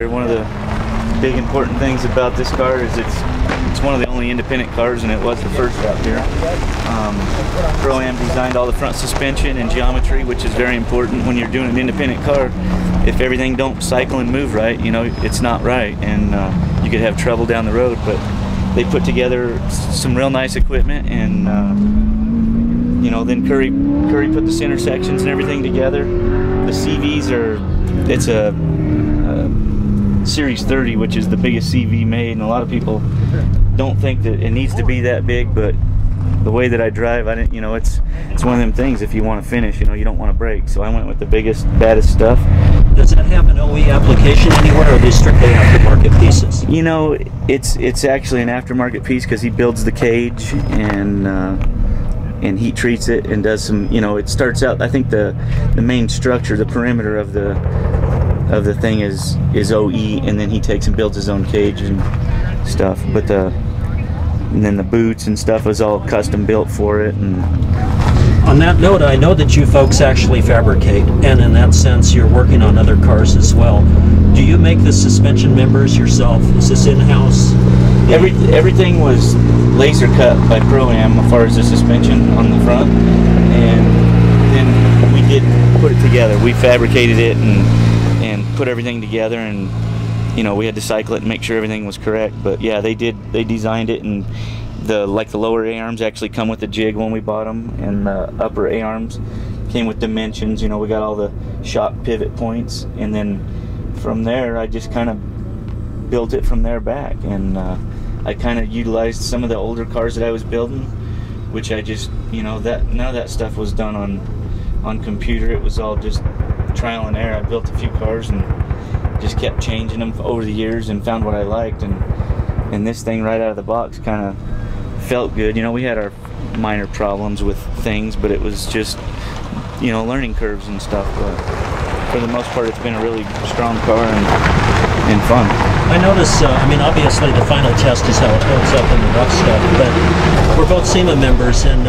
One of the big important things about this car is it's one of the only independent cars, and it was the first out here. Pro-Am designed all the front suspension and geometry, which is very important when you're doing an independent car. If everything don't cycle and move right, you know, it's not right, and you could have trouble down the road. But they put together some real nice equipment, and you know, then Curry put the center sections and everything together. The CVs it's a Series 30, which is the biggest CV made, and a lot of people don't think that it needs to be that big, but the way that I drive, I didn't, you know, it's one of them things. If you want to finish, you know, you don't want to break, so I went with the biggest, baddest stuff. Does that have an OE application anywhere, or are these strictly aftermarket pieces? You know, it's actually an aftermarket piece because he builds the cage and heat treats it and does some, you know, it starts out, I think the main structure, the perimeter of the thing is OE, and then he takes and builds his own cage and stuff. But and then the boots and stuff is all custom built for it. And on that note, I know that you folks actually fabricate, and in that sense you're working on other cars as well. Do you make the suspension members yourself? Is this in-house? Everything was laser cut by Pro-Am as far as the suspension on the front, and then we did put it together. We fabricated it and put everything together, and you know, we had to cycle it and make sure everything was correct. But yeah, they designed it, and the lower A-arms actually come with the jig when we bought them, and the upper A-arms came with dimensions. You know, we got all the shock pivot points, and then from there I just kind of built it from there back, and I kind of utilized some of the older cars that I was building, which I just, you know, none of that stuff was done on computer. It was all just trial and error. I built a few cars and just kept changing them over the years and found what I liked, and this thing right out of the box kind of felt good. You know, we had our minor problems with things, but it was just, you know, learning curves and stuff. But for the most part, it's been a really strong car and fun. I notice, I mean, obviously the final test is how it holds up in the rough stuff, but we're both SEMA members, and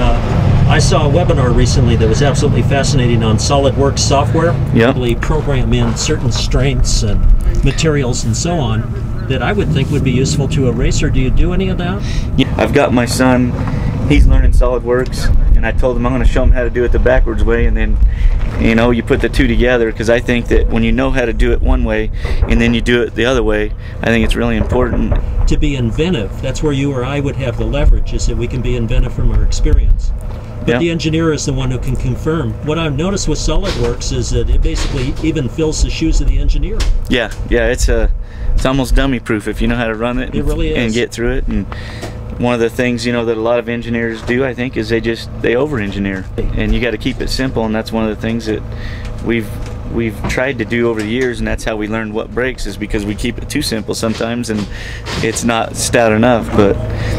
I saw a webinar recently that was absolutely fascinating on SolidWorks software. Yep. Really program in certain strengths and materials and so on that I would think would be useful to a racer. Do you do any of that? Yeah, I've got my son, he's learning SolidWorks, and I told him I'm going to show him how to do it the backwards way, and then, you know, you put the two together, because I think that when you know how to do it one way and then you do it the other way, I think it's really important. To be inventive, that's where you or I would have the leverage, is that we can be inventive from our experience. But yeah, the engineer is the one who can confirm. What I've noticed with SolidWorks is that it basically even fills the shoes of the engineer. Yeah, it's almost dummy proof if you know how to run it. It really is. And get through it. And one of the things, you know, that a lot of engineers do, I think, is they over-engineer, and you got to keep it simple. And that's one of the things that we've tried to do over the years, and that's how we learned what breaks, is because we keep it too simple sometimes, and it's not stout enough. But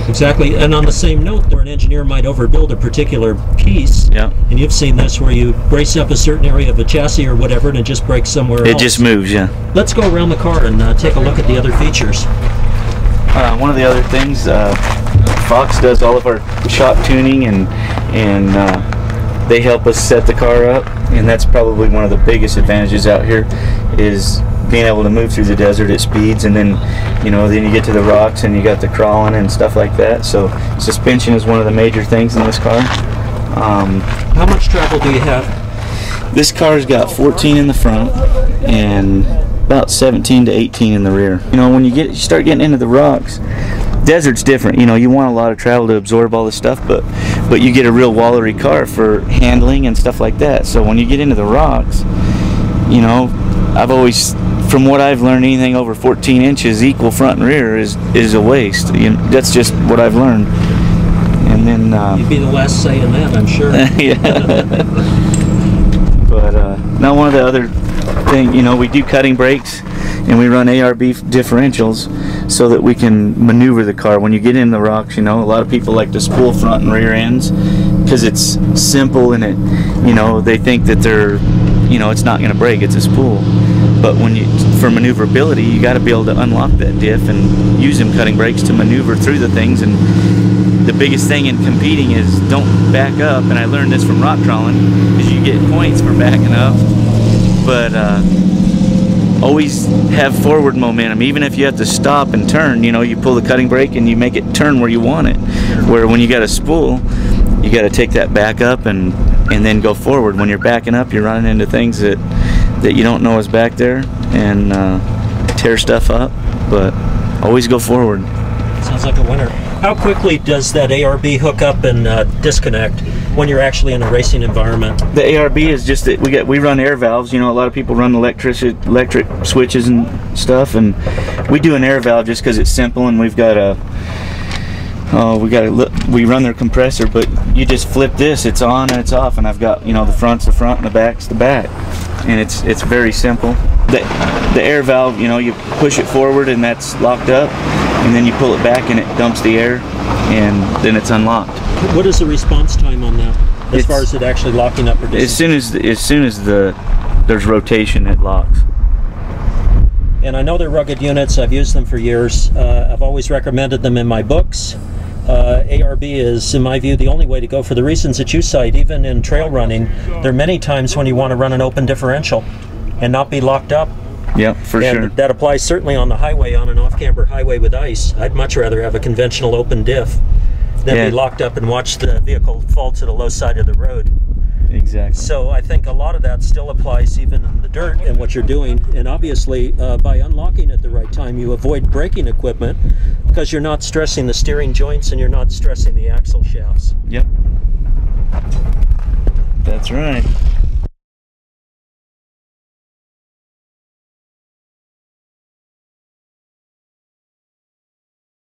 exactly. And on the same note, where an engineer might overbuild a particular piece, yeah, and you've seen this where you brace up a certain area of a chassis or whatever, and it just breaks somewhere else. It just moves. Yeah. Let's go around the car and take a look at the other features. One of the other things, Fox does all of our shock tuning, and they help us set the car up, and that's probably one of the biggest advantages out here, is being able to move through the desert at speeds. And then, you know, then you get to the rocks and you got the crawling and stuff like that. So suspension is one of the major things in this car. How much travel do you have? This car's got 14 in the front and about 17 to 18 in the rear. You know, when you start getting into the rocks, desert's different. You know, you want a lot of travel to absorb all this stuff, but you get a real wallery car for handling and stuff like that. So when you get into the rocks, you know, I've always, from what I've learned, anything over 14 inches equal front and rear is a waste. You know, that's just what I've learned. And then you'd be the last saying that, I'm sure. Yeah. But now one of the other thing, you know, we do cutting brakes, and we run ARB differentials so that we can maneuver the car. When you get in the rocks, you know, a lot of people like to spool front and rear ends because it's simple, and it, you know, they think that they're, you know, it's not going to break, it's a spool. But for maneuverability, you got to be able to unlock that diff and use them cutting brakes to maneuver through the things. And the biggest thing in competing is don't back up, and I learned this from rock crawling, is you get points for backing up. But always have forward momentum. Even if you have to stop and turn, you know, you pull the cutting brake and you make it turn where you want it. Where when you got a spool, you got to take that back up and then go forward. When you're backing up, you're running into things that you don't know is back there and tear stuff up. But always go forward. Sounds like a winner. How quickly does that ARB hook up and disconnect when you're actually in a racing environment? The ARB is just that we run air valves. You know, a lot of people run electric switches and stuff, and we do an air valve just because it's simple. And we run their compressor, but you just flip this. It's on and it's off, and I've got, you know, the front's the front and the back's the back, and it's very simple. The air valve, you know, you push it forward and that's locked up, and then you pull it back and it dumps the air, and then it's unlocked. What is the response time on that, as far as it actually locking up or disengaging? As soon as there's rotation, it locks. And I know they're rugged units. I've used them for years. I've always recommended them in my books. ARB is, in my view, the only way to go for the reasons that you cite. Even in trail running, there are many times when you want to run an open differential and not be locked up. Yeah, for sure. And that applies certainly on the highway, on an off-camber highway with ice. I'd much rather have a conventional open diff than be locked up and watch the vehicle fall to the low side of the road. Exactly. So I think a lot of that still applies even in the dirt and what you're doing. And obviously, by unlocking at the right time, you avoid braking equipment because you're not stressing the steering joints and you're not stressing the axle shafts. Yep. That's right.